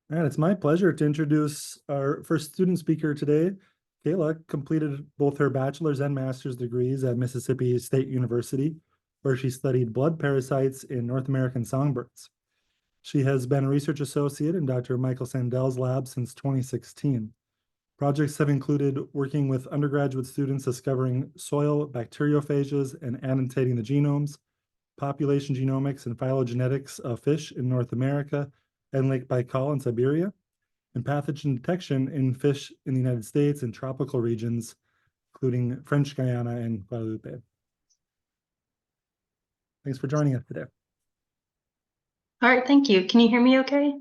And it's my pleasure to introduce our first student speaker today. Kayla completed both her bachelor's and master's degrees at Mississippi State University, where she studied blood parasites in North American songbirds. She has been a research associate in Dr. Michael Sandel's lab since 2016. Projects have included working with undergraduate students discovering soil bacteriophages and annotating the genomes, population genomics and phylogenetics of fish in North America and Lake Baikal in Siberia, and pathogen detection in fish in the United States and tropical regions, including French Guiana and Guadeloupe. Thanks for joining us today. All right, thank you. Can you hear me okay?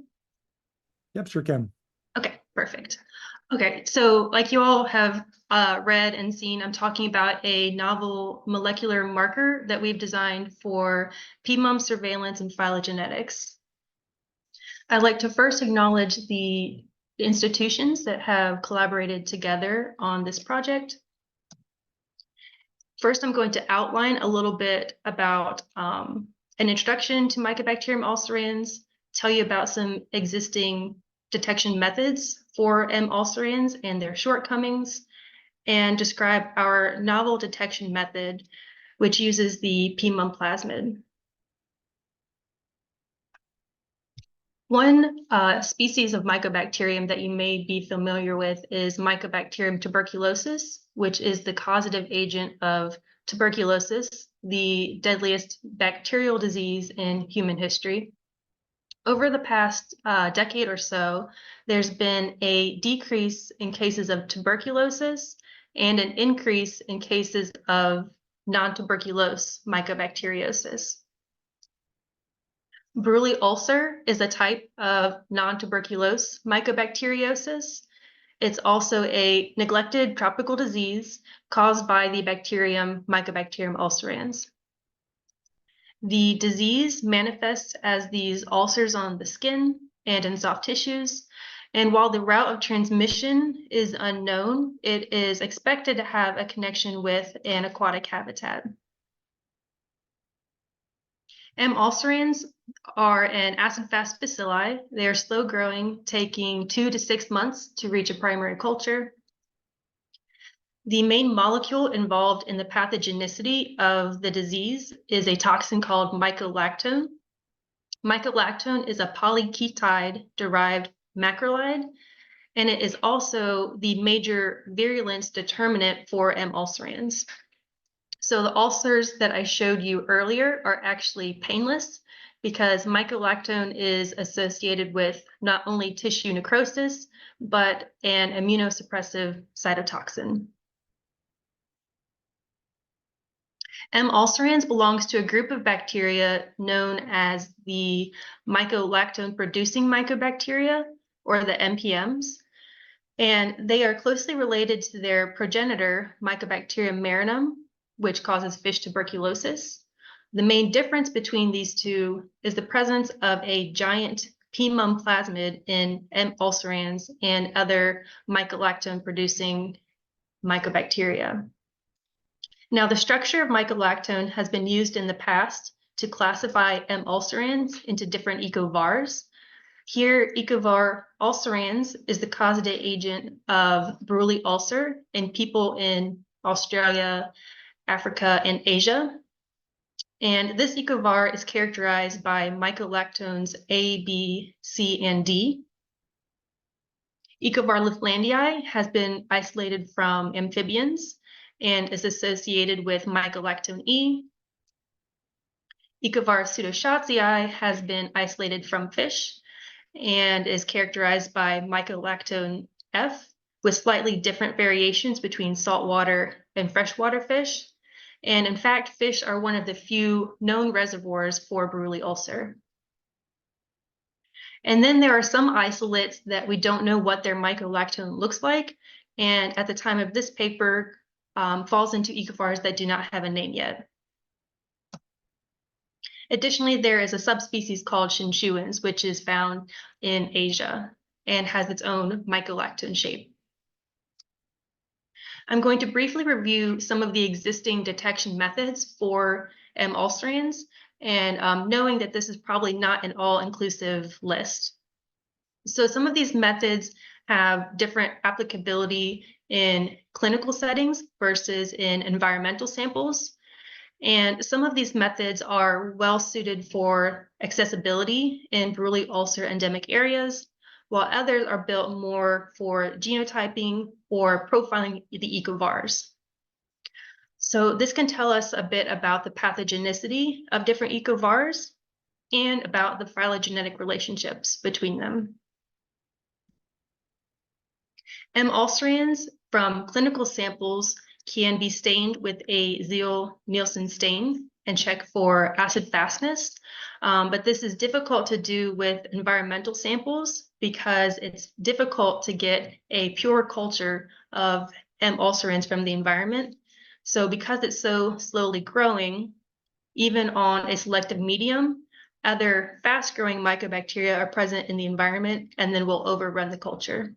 Yep, sure can. Okay, perfect. Okay, so like you all have read and seen, I'm talking about a novel molecular marker that we've designed for PMUM surveillance and phylogenetics. I'd like to first acknowledge the institutions that have collaborated together on this project. First, I'm going to outline a little bit about an introduction to Mycobacterium ulcerans, tell you about some existing detection methods for M. ulcerans and their shortcomings, and describe our novel detection method, which uses the PMUM plasmid. One species of Mycobacterium that you may be familiar with is Mycobacterium tuberculosis, which is the causative agent of tuberculosis, the deadliest bacterial disease in human history. Over the past decade or so, there's been a decrease in cases of tuberculosis and an increase in cases of non-tuberculose mycobacteriosis. Bruley ulcer is a type of non-tuberculose mycobacteriosis. It's also a neglected tropical disease caused by the bacterium Mycobacterium ulcerans. The disease manifests as these ulcers on the skin and in soft tissues. And while the route of transmission is unknown, it is expected to have a connection with an aquatic habitat. M. ulcerans are an acid-fast bacilli. They are slow growing, taking 2 to 6 months to reach a primary culture. The main molecule involved in the pathogenicity of the disease is a toxin called mycolactone. Mycolactone is a polyketide-derived macrolide, and it is also the major virulence determinant for M. ulcerans. So the ulcers that I showed you earlier are actually painless because mycolactone is associated with not only tissue necrosis, but an immunosuppressive cytotoxin. M. ulcerans belongs to a group of bacteria known as the mycolactone-producing mycobacteria, or the MPMs, and they are closely related to their progenitor, Mycobacterium marinum, which causes fish tuberculosis. The main difference between these two is the presence of a giant PMUM plasmid in M. ulcerans and other mycolactone-producing mycobacteria. Now, the structure of mycolactone has been used in the past to classify M. ulcerans into different ecovars. Here, Ecovar ulcerans is the causative agent of Bruley ulcer in people in Australia, Africa, and Asia. And this ecovar is characterized by mycolactones A, B, C, and D. Ecovar lifflandii has been isolated from amphibians and is associated with mycolactone E. Ecovar pseudoschatzii has been isolated from fish and is characterized by mycolactone F, with slightly different variations between saltwater and freshwater fish. And in fact, fish are one of the few known reservoirs for Bruley ulcer. And then there are some isolates that we don't know what their mycolactone looks like, and at the time of this paper, falls into ecovars that do not have a name yet. Additionally, there is a subspecies called Shinchuans, which is found in Asia and has its own mycolactone shape. I'm going to briefly review some of the existing detection methods for M. ulcerans, and knowing that this is probably not an all-inclusive list. So some of these methods have different applicability in clinical settings versus in environmental samples. And some of these methods are well suited for accessibility in Buruli ulcer endemic areas, while others are built more for genotyping or profiling the ecovars. So this can tell us a bit about the pathogenicity of different ecovars and about the phylogenetic relationships between them. M. ulcerans from clinical samples can be stained with a Zeil-Nielsen stain and check for acid fastness. But this is difficult to do with environmental samples because it's difficult to get a pure culture of M. ulcerans from the environment. So because it's so slowly growing, even on a selective medium, other fast-growing mycobacteria are present in the environment and then will overrun the culture.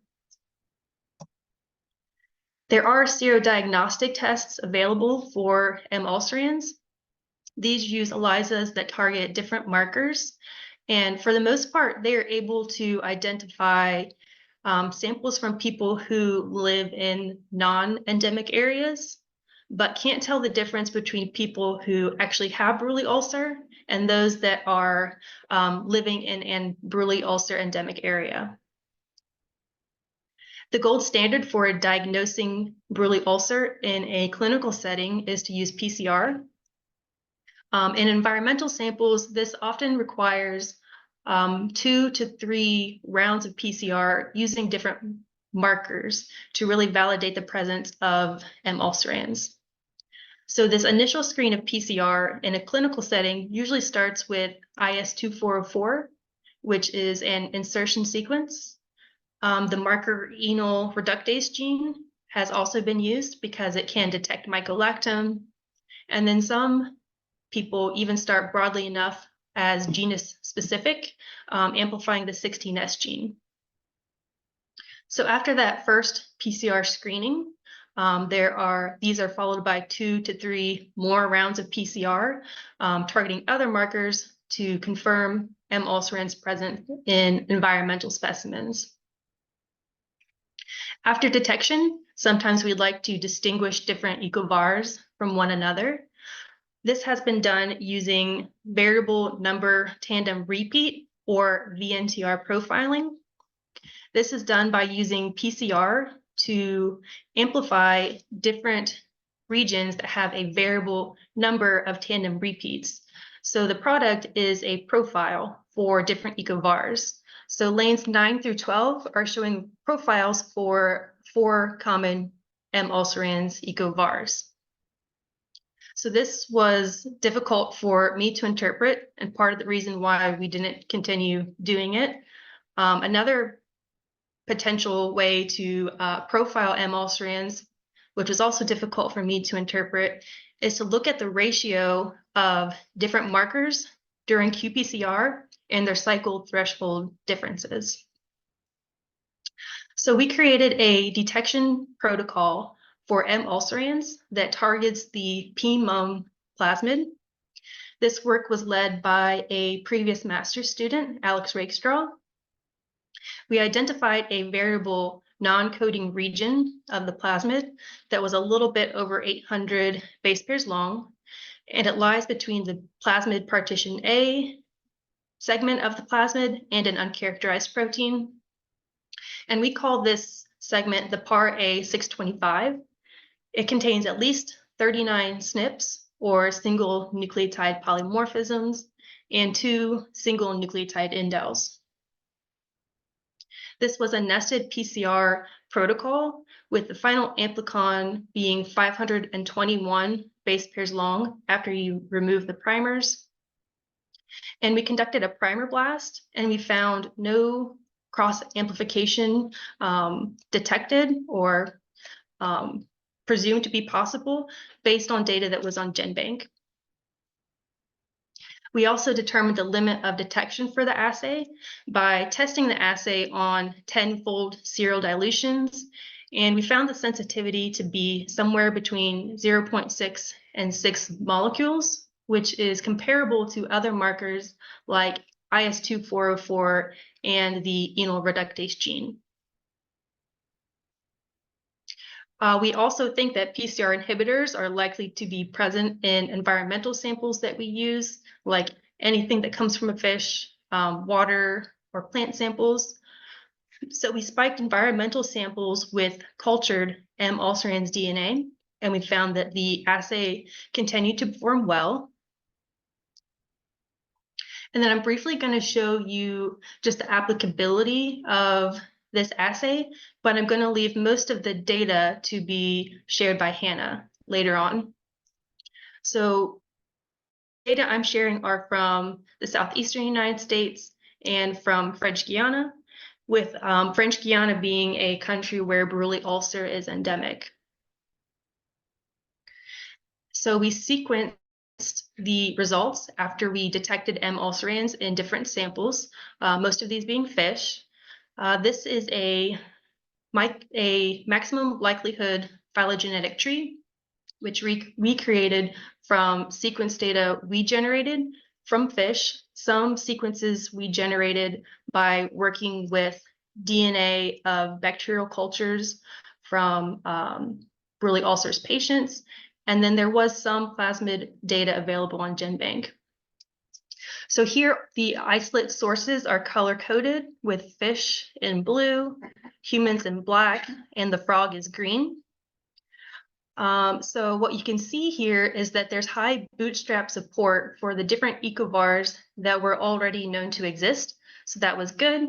There are serodiagnostic tests available for M. ulcerans. These use ELISAs that target different markers. And for the most part, they are able to identify samples from people who live in non-endemic areas, but can't tell the difference between people who actually have Buruli ulcer and those that are living in an Buruli ulcer endemic area. The gold standard for diagnosing Buruli ulcer in a clinical setting is to use PCR. In environmental samples, this often requires 2 to 3 rounds of PCR using different markers to really validate the presence of M. ulcerans. So this initial screen of PCR in a clinical setting usually starts with IS-2404, which is an insertion sequence. The marker enol reductase gene has also been used because it can detect mycolactone. And then some people even start broadly enough as genus specific, amplifying the 16S gene. So after that first PCR screening, these are followed by 2 to 3 more rounds of PCR, targeting other markers to confirm M. ulcerans present in environmental specimens. After detection, sometimes we'd like to distinguish different ecovars from one another. This has been done using variable number tandem repeat or VNTR profiling. This is done by using PCR to amplify different regions that have a variable number of tandem repeats. So the product is a profile for different ecovars. So lanes 9 through 12 are showing profiles for 4 common M. ulcerans ecovars. So this was difficult for me to interpret and part of the reason why we didn't continue doing it. Another potential way to profile M. ulcerans, which was also difficult for me to interpret, is to look at the ratio of different markers during qPCR and their cycle threshold differences. So we created a detection protocol for M. ulcerans that targets the P-MUM plasmid. This work was led by a previous master's student, Alex Rakestraw. We identified a variable non-coding region of the plasmid that was a little bit over 800 base pairs long, and it lies between the plasmid partition A segment of the plasmid and an uncharacterized protein. And we call this segment the PAR A625. It contains at least 39 SNPs, or single nucleotide polymorphisms, and 2 single nucleotide indels. This was a nested PCR protocol with the final amplicon being 521 base pairs long after you remove the primers. And we conducted a primer blast, and we found no cross amplification detected or presumed to be possible based on data that was on GenBank. We also determined the limit of detection for the assay by testing the assay on 10-fold serial dilutions, and we found the sensitivity to be somewhere between 0.6 and 6 molecules, which is comparable to other markers like IS2404 and the enol reductase gene. We also think that PCR inhibitors are likely to be present in environmental samples that we use, like anything that comes from a fish, water, or plant samples. So we spiked environmental samples with cultured M. ulcerans DNA, and we found that the assay continued to perform well. And then I'm briefly going to show you just the applicability of this assay, but I'm going to leave most of the data to be shared by Hannah later on. So data I'm sharing are from the southeastern United States and from French Guiana, with French Guiana being a country where Buruli ulcer is endemic. So we sequenced the results after we detected M. ulcerans in different samples, most of these being fish. This is a maximum likelihood phylogenetic tree, which we created from sequence data we generated from fish. Some sequences we generated by working with DNA of bacterial cultures from Buruli ulcers patients. And then there was some plasmid data available on GenBank. So here, the isolate sources are color-coded with fish in blue, humans in black, and the frog is green. So what you can see here is that there's high bootstrap support for the different ecovars that were already known to exist. So that was good.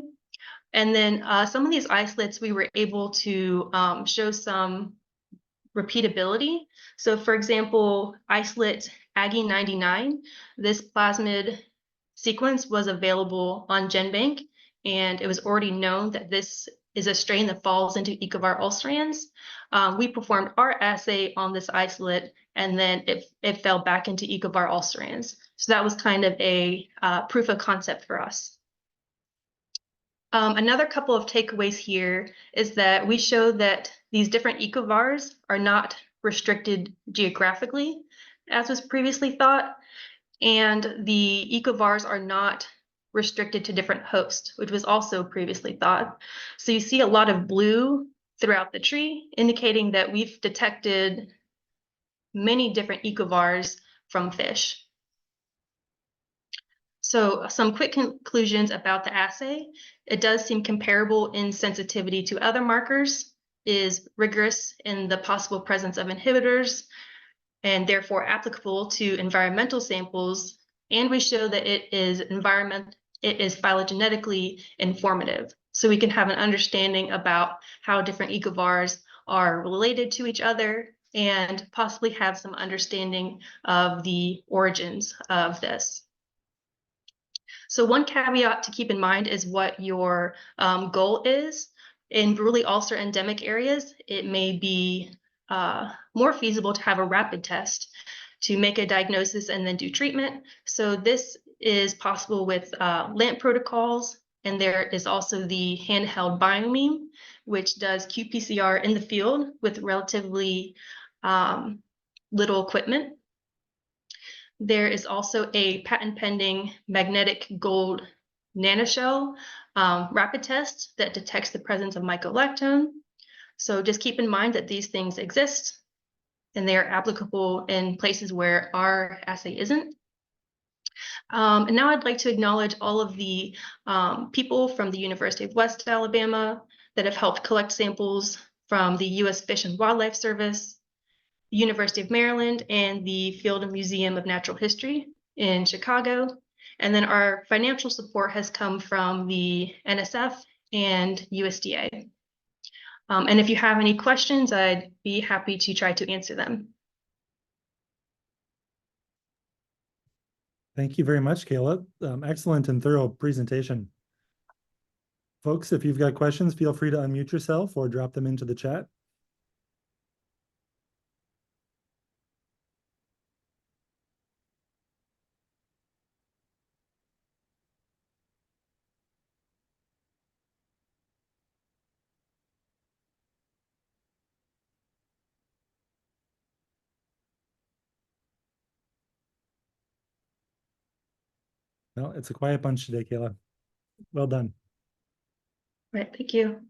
And then some of these isolates, we were able to show some repeatability. So for example, isolate Aggie99, this plasmid sequence was available on GenBank, and it was already known that this is a strain that falls into Ecovar ulcerans. We performed our assay on this isolate, and then it fell back into Ecovar ulcerans. So that was kind of a proof of concept for us. Another couple of takeaways here is that we show that these different ecovars are not restricted geographically, as was previously thought, and the ecovars are not restricted to different hosts, which was also previously thought. So you see a lot of blue throughout the tree, indicating that we've detected many different ecovars from fish. So some quick conclusions about the assay. It does seem comparable in sensitivity to other markers, is rigorous in the possible presence of inhibitors, and therefore applicable to environmental samples. And we show that it is phylogenetically informative. So we can have an understanding about how different ecovars are related to each other and possibly have some understanding of the origins of this. So one caveat to keep in mind is what your goal is. In Buruli ulcer endemic areas, it may be more feasible to have a rapid test to make a diagnosis and then do treatment. So this is possible with LAMP protocols, and there is also the handheld Biomeme, which does qPCR in the field with relatively little equipment. There is also a patent pending magnetic gold nanoshell rapid test that detects the presence of mycolactone. So just keep in mind that these things exist and they are applicable in places where our assay isn't. And now I'd like to acknowledge all of the people from the University of West Alabama that have helped collect samples from the U.S. Fish and Wildlife Service, the University of Maryland, and the Field and Museum of Natural History in Chicago. And then our financial support has come from the NSF and USDA. And if you have any questions, I'd be happy to try to answer them. Thank you very much, Kayla. Excellent and thorough presentation. Folks, if you've got questions, feel free to unmute yourself or drop them into the chat. Well, it's a quiet bunch today, Kayla. Well done. Right, thank you.